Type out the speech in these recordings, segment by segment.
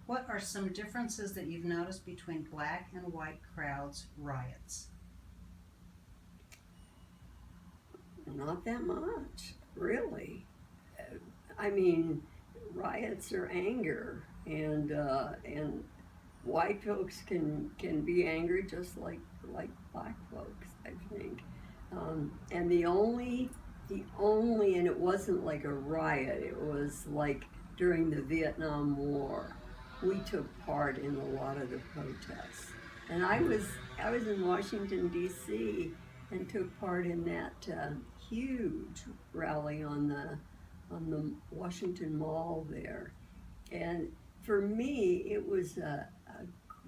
What are some differences that you've noticed between black and white crowds riots? Not that much, really. I mean, riots are anger, and white folks can be angry just like black folks, I think. And the only, and it wasn't like a riot. It was like during the Vietnam War, we took part in a lot of the protests, and I was in Washington D.C. and took part in that huge rally on the Washington Mall there. And for me, it was a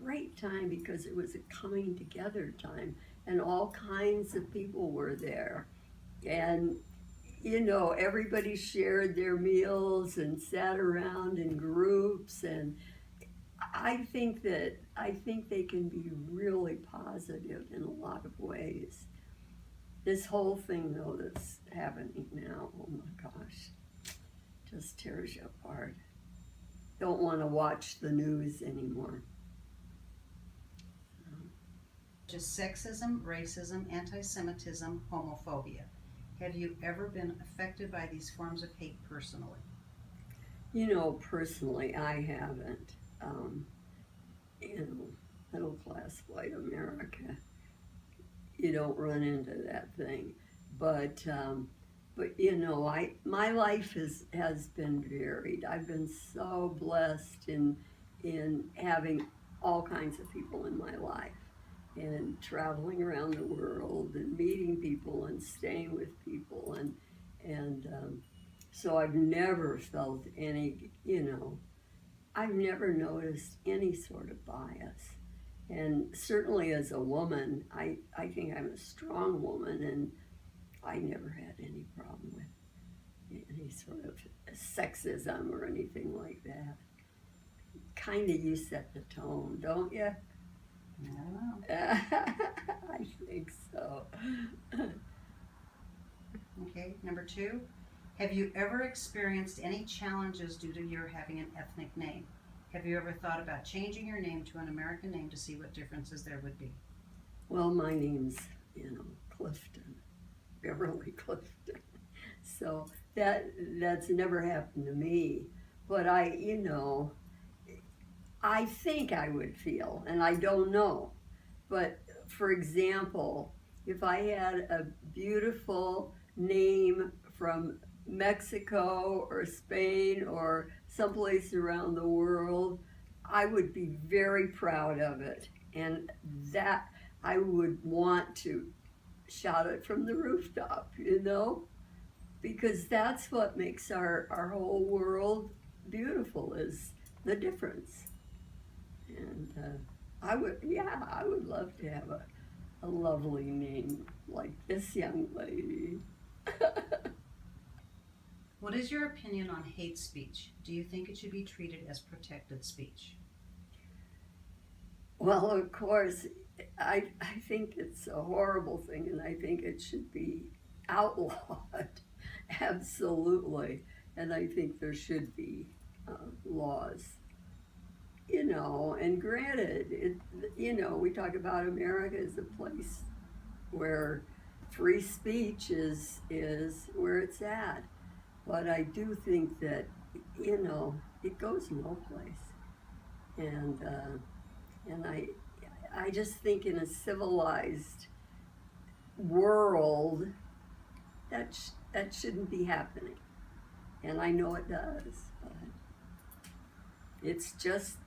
great time because it was a coming together time, and all kinds of people were there. And everybody shared their meals and sat around in groups, and I think they can be really positive in a lot of ways. This whole thing though that's happening now, oh my gosh, just tears you apart. Don't want to watch the news anymore. Just sexism, racism, anti Semitism, homophobia. Have you ever been affected by these forms of hate personally? Personally, I haven't. Um, Middle class white America, you don't run into that thing. But I my life has been varied. I've been so blessed in having all kinds of people in my life and traveling around the world and meeting people and staying with people and so I've never felt any. I've never noticed any sort of bias. And certainly as a woman, I think I'm a strong woman, and I never had any problem with any sort of sexism or anything like that. Kind of you set the tone, don't you? I don't know. I think so. Okay, number two. Have you ever experienced any challenges due to your having an ethnic name? Have you ever thought about changing your name to an American name to see what differences there would be? Well, my name's, Clifton, Beverly Clifton. So that's never happened to me. But I think I would feel, and I don't know. But for example, if I had a beautiful name from Mexico or Spain or someplace around the world, I would be very proud of it. And that I would want to shout it from the rooftop, because that's what makes our whole world beautiful is the difference. And I would love to have a lovely name like this young lady. What is your opinion on hate speech? Do you think it should be treated as protected speech? Well, of course, I think it's a horrible thing, and I think it should be outlawed. Absolutely. And I think there should be laws. And granted, we talk about America as a place where free speech is where it's at. But I do think that, it goes no place. And I just think in a civilized world that shouldn't be happening. And I know it does, but it's just